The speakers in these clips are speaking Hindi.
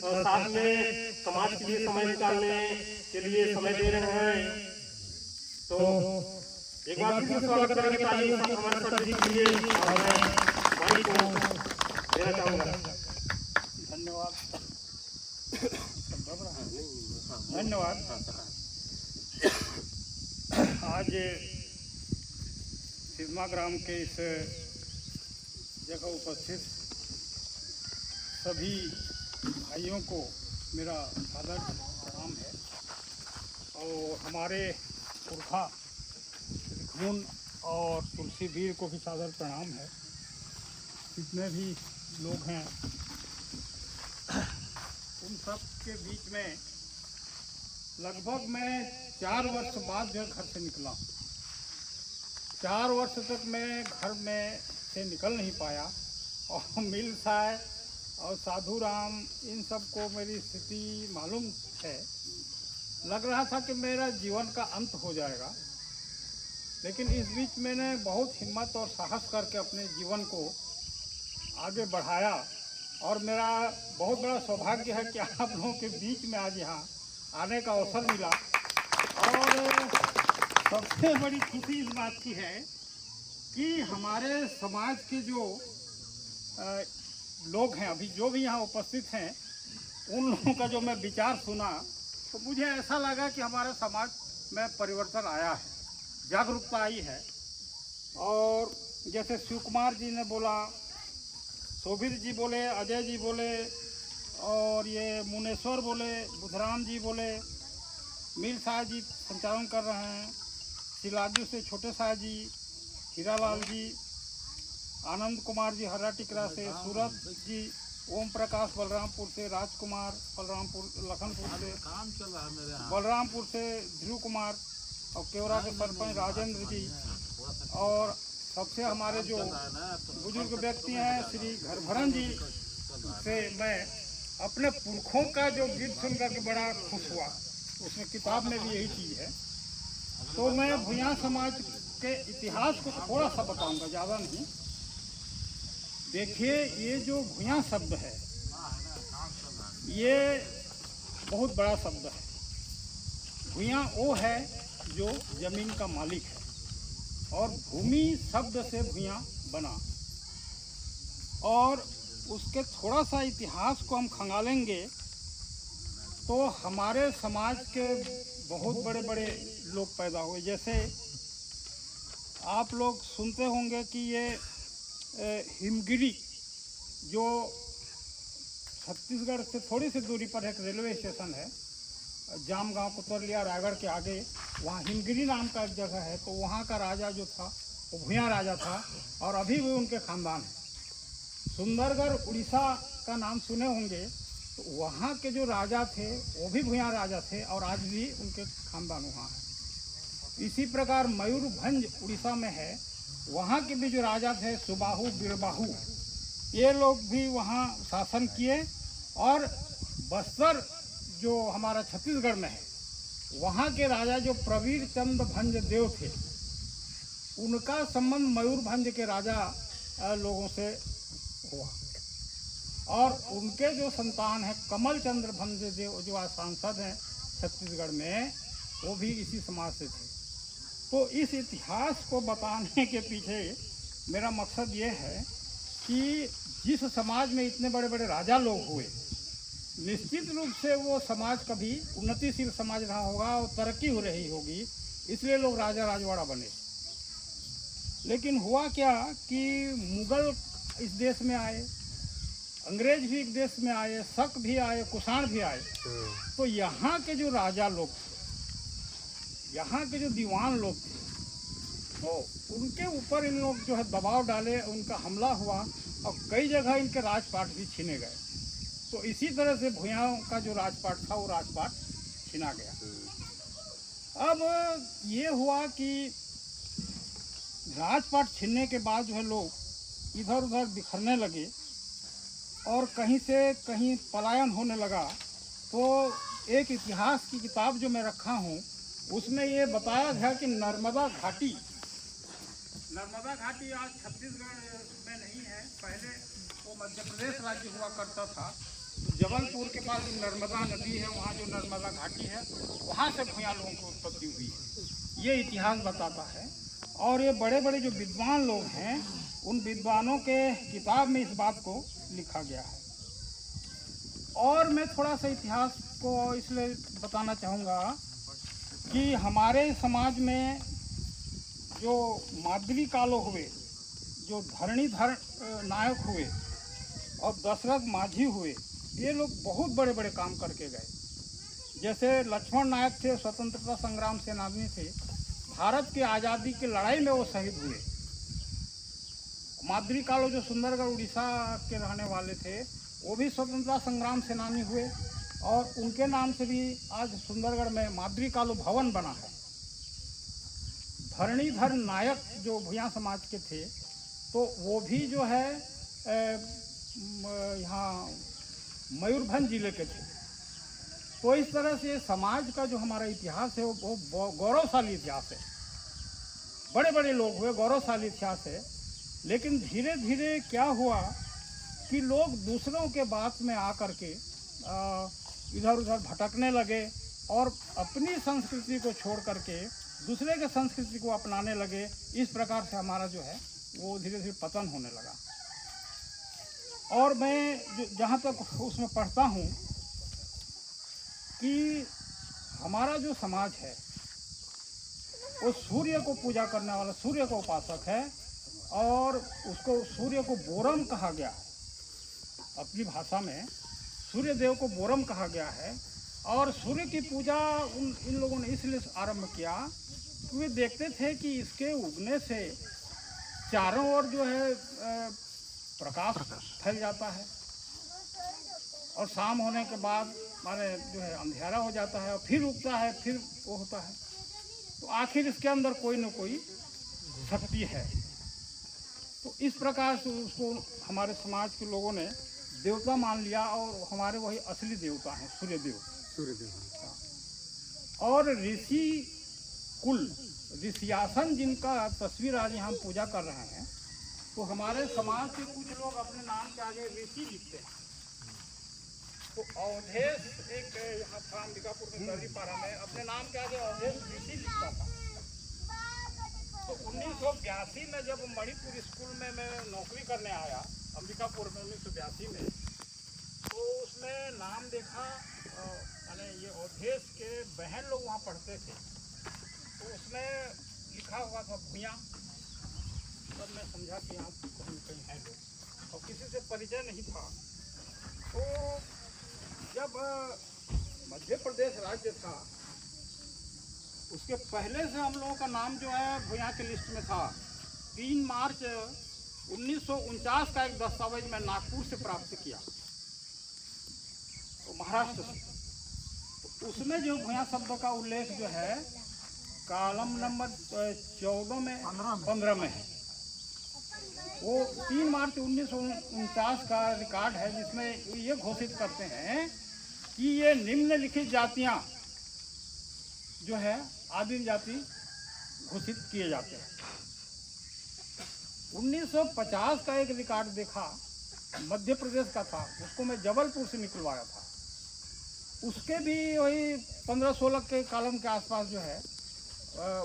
साथ में समाज के लिए समय निकालने के लिए समय दे रहे हैं। तो एक बार फिर से स्वागत करेंगे तालीम हमारे सर जी के लिए और मैं माइक को देना चाहूँगा। धन्यवाद। आज सिरमा ग्राम के इस जगह उपस्थित सभी भाइयों को मेरा सादर प्रणाम है और हमारे पुरखा घून और तुलसी वीर को भी सादर प्रणाम है। जितने भी लोग हैं उन सब के बीच में लगभग मैं 4 वर्ष बाद जो घर से निकला। 4 वर्ष तक मैं घर में से निकल नहीं पाया और मिल साहब और साधु राम इन सब को मेरी स्थिति मालूम है। लग रहा था कि मेरा जीवन का अंत हो जाएगा, लेकिन इस बीच मैंने बहुत हिम्मत और साहस करके अपने जीवन को आगे बढ़ाया और मेरा बहुत बड़ा सौभाग्य है कि आप लोगों के बीच में आज यहाँ आने का अवसर मिला। और सबसे बड़ी खुशी इस बात की है कि हमारे समाज के जो लोग हैं, अभी जो भी यहाँ उपस्थित हैं, उन लोगों का जो मैं विचार सुना तो मुझे ऐसा लगा कि हमारे समाज में परिवर्तन आया है, जागरूकता आई है। और जैसे शिव कुमार जी ने बोला, शोभित जी बोले, अजय जी बोले और ये मुनेश्वर बोले, बुधराम जी बोले, मीर साहब जी संचालन कर रहे हैं, सिलाजू से छोटे साहब जी, हीरालाल जी, आनंद कुमार जी हर्रा टिकरा से, सूरत जी, ओम प्रकाश बलरामपुर से, राजकुमार बलरामपुर लखनपुर से, काम चल रहा है मेरे यहाँ, बलरामपुर से ध्रुव कुमार और केवरा के सरपंच राजेंद्र जी और सबसे हमारे जो बुजुर्ग व्यक्ति हैं श्री घरभरन जी से मैं अपने पुरखों का जो गीत सुनकर के बड़ा खुश हुआ। उसमें किताब में भी यही चीज़ है। तो मैं भुइयां समाज के इतिहास को थोड़ा सा बताऊंगा, ज़्यादा नहीं। देखिए, ये जो भुइयां शब्द है ये बहुत बड़ा शब्द है। भुइयां वो है जो जमीन का मालिक है और भूमि शब्द से भुइयां बना। और उसके थोड़ा सा इतिहास को हम खंगालेंगे तो हमारे समाज के बहुत बड़े बड़े लोग पैदा हुए। जैसे आप लोग सुनते होंगे कि ये हिमगिरी जो छत्तीसगढ़ से थोड़ी सी दूरी पर एक रेलवे स्टेशन है, जामगांव कुतरलिया रायगढ़ के आगे, वहाँ हिमगिरी नाम का एक जगह है। तो वहाँ का राजा जो था वो भुइयां राजा था और अभी भी उनके खानदान है। सुंदरगढ़ उड़ीसा का नाम सुने होंगे, तो वहाँ के जो राजा थे वो भी भुइयां राजा थे और आज भी उनके खानदान वहाँ है। इसी प्रकार मयूरभंज उड़ीसा में है, वहाँ के भी जो राजा थे सुबाहु बीरबाहु, ये लोग भी वहाँ शासन किए। और बस्तर जो हमारा छत्तीसगढ़ में है, वहाँ के राजा जो प्रवीर चंद्र भंज देव थे, उनका संबंध मयूरभंज के राजा लोगों से हुआ। और उनके जो संतान है कमल चंद्र भंज देव जो आज सांसद हैं छत्तीसगढ़ में, वो भी इसी समाज से थे। तो इस इतिहास को बताने के पीछे मेरा मकसद ये है कि जिस समाज में इतने बड़े बड़े राजा लोग हुए, निश्चित रूप से वो समाज कभी उन्नतिशील समाज रहा होगा और तरक्की हो रही होगी, इसलिए लोग राजा राजवाड़ा बने। लेकिन हुआ क्या कि मुगल इस देश में आए, अंग्रेज भी इस देश में आए, शक भी आए, कुषाण भी आए। तो यहाँ के जो राजा लोग थे, यहाँ के जो दीवान लोग थे, तो उनके ऊपर इन लोग जो है दबाव डाले, उनका हमला हुआ और कई जगह इनके राजपाट भी छीने गए। तो इसी तरह से भुइयां का जो राजपाट था वो राजपाट छीना गया। अब ये हुआ कि राजपाट छीनने के बाद जो है लोग इधर उधर बिखरने लगे और कहीं से कहीं पलायन होने लगा। तो एक इतिहास की किताब जो मैं रखा हूँ उसमें ये बताया गया कि नर्मदा घाटी आज छत्तीसगढ़ में नहीं है, पहले वो मध्य प्रदेश राज्य हुआ करता था। तो जबलपुर के पास जो नर्मदा नदी है, वहाँ जो नर्मदा घाटी है, वहाँ से भूया लोगों की उत्पत्ति हुई है, ये इतिहास बताता है। और ये बड़े बड़े जो विद्वान लोग हैं, उन विद्वानों के किताब में इस बात को लिखा गया है। और मैं थोड़ा सा इतिहास को इसलिए बताना चाहूँगा कि हमारे समाज में जो माद्री कालो हुए, जो धरणीधर नायक हुए और दशरथ माझी हुए, ये लोग बहुत बड़े बड़े काम करके गए। जैसे लक्ष्मण नायक थे, स्वतंत्रता संग्राम सेनानी थे, भारत की आज़ादी की लड़ाई में वो शहीद हुए। माद्री कालो जो सुंदरगढ़ उड़ीसा के रहने वाले थे, वो भी स्वतंत्रता संग्राम सेनानी हुए और उनके नाम से भी आज सुंदरगढ़ में माद्री कालो भवन बना है। धरणीधर नायक जो भूया समाज के थे, तो वो भी जो है यहाँ मयूरभंज जिले के थे। तो इस तरह से समाज का जो हमारा इतिहास है वो गौरवशाली इतिहास है। बड़े बड़े लोग हुए, गौरवशाली इतिहास है। लेकिन धीरे धीरे क्या हुआ कि लोग दूसरों के बात में आकर के इधर उधर भटकने लगे और अपनी संस्कृति को छोड़ करके दूसरे के संस्कृति को अपनाने लगे। इस प्रकार से हमारा जो है वो धीरे धीरे पतन होने लगा। और मैं जहाँ तक उसमें पढ़ता हूँ कि हमारा जो समाज है वो सूर्य को पूजा करने वाला, सूर्य का उपासक है और उसको सूर्य को बोरम कहा गया है। अपनी भाषा में सूर्य देव को बोरम कहा गया है। और सूर्य की पूजा इन लोगों ने इसलिए आरंभ किया कि वे देखते थे कि इसके उगने से चारों ओर जो है प्रकाश फैल जाता है और शाम होने के बाद माने जो है अंधेरा हो जाता है और फिर उगता है, फिर वो होता है। तो आखिर इसके अंदर कोई न कोई शक्ति है। तो इस प्रकार से उसको हमारे समाज के लोगों ने देवता मान लिया और हमारे वही असली देवता हैं, सूर्यदेव। और ऋषि कुल, ऋषियासन जिनका तस्वीर आज हम पूजा कर रहे हैं, तो हमारे समाज के कुछ लोग अपने नाम के आगे ऋषि लिखते हैं। तो अवधेश एक यहाँ था अंबिकापुर में दर्रीपाड़ा में, अपने नाम के आगे अवधेश ऋषि लिखता था। तो 1982 में जब मणिपुर स्कूल में मैं नौकरी करने आया अंबिकापुर में 1982 में, तो उसमें नाम देखा, यानी ये अवधेश के बहन लोग वहाँ पढ़ते थे, तो उसमें लिखा हुआ था भूया। तब मैं समझा कि यहाँ कहीं है लोग और किसी से परिचय नहीं था। तो जब मध्य प्रदेश राज्य था, उसके पहले से हम लोगों का नाम जो है भूया के लिस्ट में था। 3 मार्च 1949 का एक दस्तावेज मैं नागपुर से प्राप्त किया, तो महाराष्ट्र से। तो उसमें जो भूया शब्द का उल्लेख जो है कॉलम नंबर 14 में 15 में है। वो 3 मार्च 1949 का रिकॉर्ड है, जिसमें ये घोषित करते हैं कि ये निम्नलिखित जातियां जो है आदिम जाति घोषित किए जाते हैं। 1950 का एक रिकॉर्ड देखा, मध्य प्रदेश का था, उसको मैं जबलपुर से निकलवाया था। उसके भी वही 15-16 के कॉलम के आसपास जो है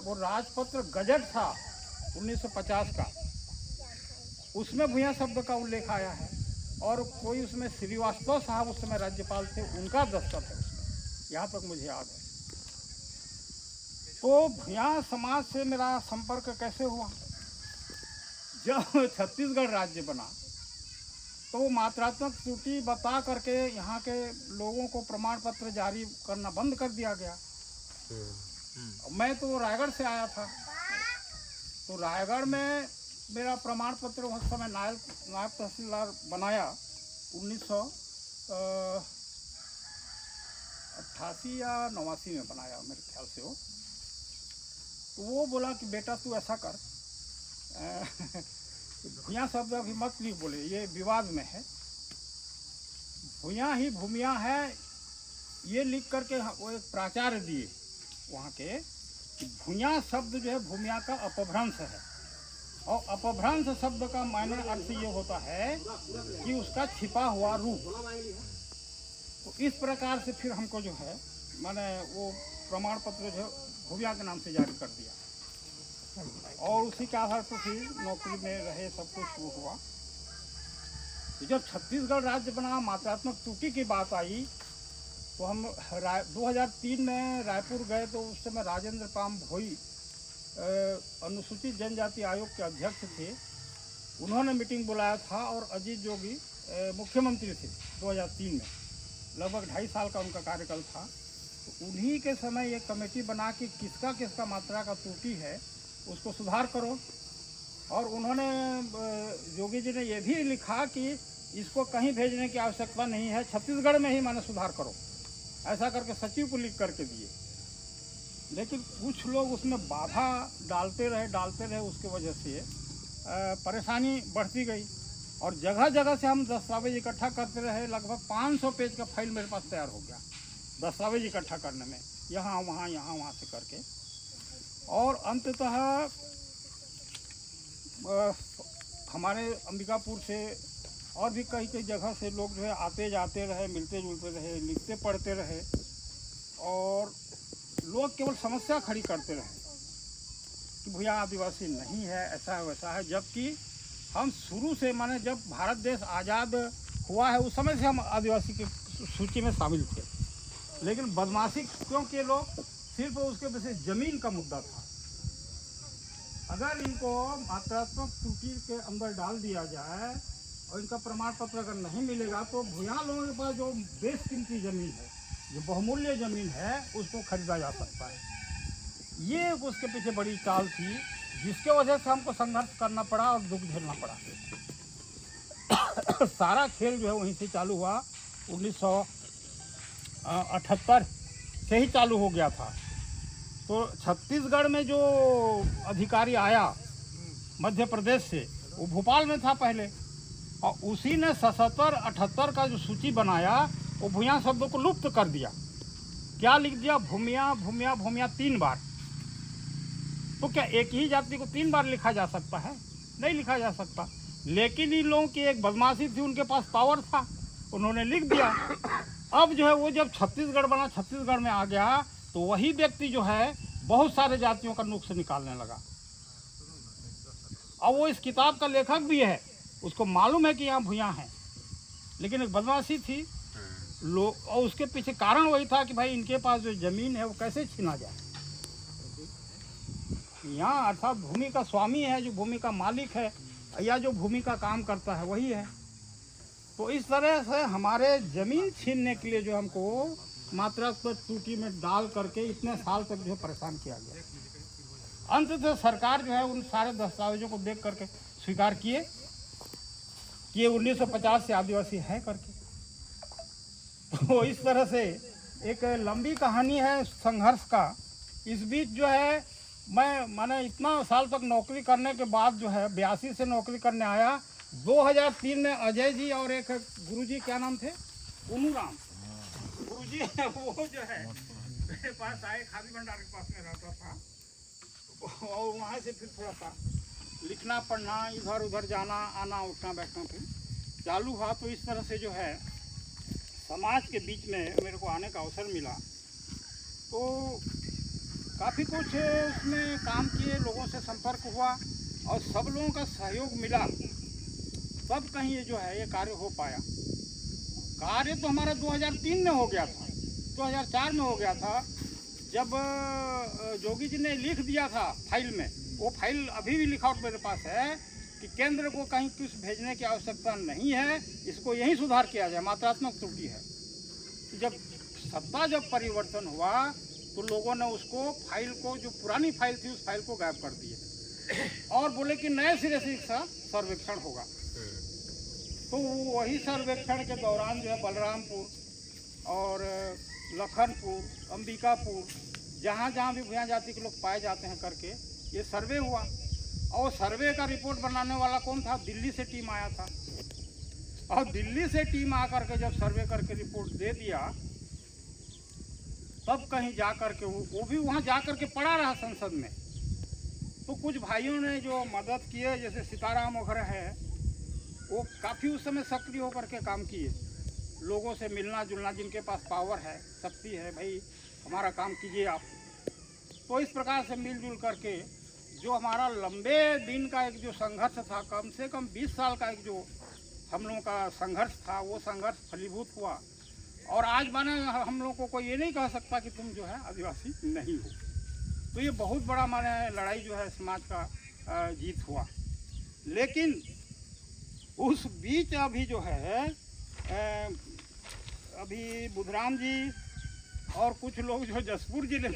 वो राजपत्र गजट था 1950 का, उसमें भूया शब्द का उल्लेख आया है। और कोई उसमें श्रीवास्तव साहब उस समय राज्यपाल थे, उनका दस्तखत है उसमें, यहाँ तक मुझे याद है। तो भूया समाज से मेरा संपर्क कैसे हुआ? जब छत्तीसगढ़ राज्य बना तो वो मात्रात्मक त्रुटि बता करके यहाँ के लोगों को प्रमाण पत्र जारी करना बंद कर दिया गया। मैं तो रायगढ़ से आया था, तो रायगढ़ में मेरा प्रमाण पत्र उस समय नायब तहसीलदार बनाया 1988 या 89 में बनाया मेरे ख्याल से वो। तो वो बोला कि बेटा तू ऐसा कर, भूया शब्द अभी मत नहीं बोले, ये विवाद में है, भूया ही भूमिया है, ये लिख करके वो एक प्राचार्य दिए वहाँ के कि भूया शब्द जो है भूमिया का अपभ्रंश है। और अपभ्रंश शब्द का मायने अर्थ ये होता है कि उसका छिपा हुआ रूप। इस प्रकार से फिर हमको जो है मैंने वो प्रमाण पत्र जो भूमिया के नाम से जारी कर दिया और उसी के आधार पर फिर नौकरी में रहे, सब कुछ वो हुआ। जब छत्तीसगढ़ राज्य बना, मात्रात्मक त्रुटि की बात आई तो हम 2003 में रायपुर गए तो उस समय राजेंद्र पाम भोई अनुसूचित जनजाति आयोग के अध्यक्ष थे। उन्होंने मीटिंग बुलाया था और अजीत जोगी मुख्यमंत्री थे 2003 में, लगभग 2.5 साल का उनका कार्यकाल था। तो उन्हीं के समय एक कमेटी बना कि किसका किसका मात्रा का त्रुटि है उसको सुधार करो। और उन्होंने जोगी जी ने यह भी लिखा कि इसको कहीं भेजने की आवश्यकता नहीं है, छत्तीसगढ़ में ही माने सुधार करो, ऐसा करके सचिव को लिख करके दिए। लेकिन कुछ लोग उसमें बाधा डालते रहे, उसके वजह से परेशानी बढ़ती गई और जगह जगह से हम दस्तावेज इकट्ठा करते रहे। लगभग 500 पेज का फाइल मेरे पास तैयार हो गया दस्तावेज इकट्ठा करने में, यहाँ वहाँ से करके। और अंततः हमारे अंबिकापुर से और भी कई जगह से लोग जो है आते जाते रहे, मिलते जुलते रहे, लिखते पढ़ते रहे और लोग केवल समस्या खड़ी करते रहे कि भैया आदिवासी नहीं है, ऐसा है वैसा है। जबकि हम शुरू से माने जब भारत देश आज़ाद हुआ है उस समय से हम आदिवासी की सूची में शामिल थे, लेकिन बदमाशी क्योंकि लोग सिर्फ उसके वजह से ज़मीन का मुद्दा था। अगर इनको मात्रात्मक त्रुटि के अंदर डाल दिया जाए और इनका प्रमाण पत्र अगर नहीं मिलेगा तो भूया लोगों के पास जो बेशकीमती ज़मीन है, जो बहुमूल्य ज़मीन है, उसको खरीदा जा सकता है। ये उसके पीछे बड़ी चाल थी जिसके वजह से हमको संघर्ष करना पड़ा और दुख झेलना पड़ा। सारा खेल जो है वहीं से चालू हुआ, 1978 से ही चालू हो गया था। तो छत्तीसगढ़ में जो अधिकारी आया मध्य प्रदेश से, वो भोपाल में था पहले, और उसी ने 77-78 का जो सूची बनाया वो भूया शब्दों को लुप्त कर दिया। क्या लिख दिया? भूमिया भूमिया भूमिया 3 बार। तो क्या एक ही जाति को 3 बार लिखा जा सकता है? नहीं लिखा जा सकता। लेकिन इन लोगों की एक बदमाशी थी, उनके पास पावर था, उन्होंने लिख दिया। अब जो है वो जब छत्तीसगढ़ बना, छत्तीसगढ़ में आ गया तो वही व्यक्ति जो है बहुत सारे जातियों का नुक्स निकालने लगा। और वो इस किताब का लेखक भी है, उसको मालूम है कि यहाँ भूया है, लेकिन एक बदमाशी थी लोग। और उसके पीछे कारण वही था कि भाई इनके पास जो ज़मीन है वो कैसे छीना जाए। यहाँ अर्थात भूमि का स्वामी है, जो भूमि का मालिक है या जो भूमि का काम करता है वही है। तो इस तरह से हमारे ज़मीन छीनने के लिए जो हमको मात्रात्मक त्रुटि में डाल करके इतने साल तक जो परेशान किया गया। अंततः सरकार जो है उन सारे दस्तावेजों को देख करके स्वीकार किए कि 1950 से आदिवासी है करके। तो इस तरह से एक लंबी कहानी है संघर्ष का। इस बीच जो है मैंने इतना साल तक नौकरी करने के बाद जो है 82 से नौकरी करने आया। 2003 में अजय जी और एक गुरुजी, क्या नाम थे, उनूराम गुरुजी, वो जो है मेरे पास आए, खादी भंडार के पास में रहता था। और वहाँ से फिर थोड़ा सा लिखना पढ़ना, इधर उधर जाना आना, उठना बैठना फिर चालू हुआ। तो इस तरह से जो है समाज के बीच में मेरे को आने का अवसर मिला। तो काफ़ी कुछ उसमें काम किए, लोगों से संपर्क हुआ और सब लोगों का सहयोग मिला, तब कहीं ये जो है ये कार्य हो पाया। कार्य तो हमारा 2003 में हो गया था, 2004 में हो गया था, जब जोगी जी ने लिख दिया था फाइल में। वो फाइल अभी भी लिखा मेरे पास है कि केंद्र को कहीं कुछ भेजने की आवश्यकता नहीं है, इसको यहीं सुधार किया जाए, मात्रात्मक त्रुटि है। जब सत्ता जब परिवर्तन हुआ तो लोगों ने उसको फाइल को, जो पुरानी फाइल थी उस फाइल को गायब कर दिए और बोले कि नए सिरे से इसका सर्वेक्षण होगा। तो वही सर्वेक्षण के दौरान जो है बलरामपुर और लखनपुर, अंबिकापुर, जहाँ जहाँ भी भूया जाति के लोग पाए जाते हैं करके ये सर्वे हुआ। और सर्वे का रिपोर्ट बनाने वाला कौन था? दिल्ली से टीम आया था। और दिल्ली से टीम आकर के जब सर्वे करके रिपोर्ट दे दिया, तब कहीं जा कर के वो भी वहाँ जा कर के पड़ा रहा संसद में। तो कुछ भाइयों ने जो मदद किए, जैसे सीताराम वगैरह है, वो काफ़ी उस समय सक्रिय होकर के काम किए। लोगों से मिलना जुलना, जिनके पास पावर है, शक्ति है, भाई हमारा काम कीजिए आप। तो इस प्रकार से मिलजुल करके जो हमारा लंबे दिन का एक जो संघर्ष था, कम से कम 20 साल का एक जो हम लोगों का संघर्ष था, वो संघर्ष फलीभूत हुआ। और आज माने हम लोगों को ये नहीं कह सकता कि तुम जो है आदिवासी नहीं हो। तो ये बहुत बड़ा माने लड़ाई जो है समाज का जीत हुआ। लेकिन उस बीच अभी जो है अभी बुधराम जी और कुछ लोग जो जसपुर जिले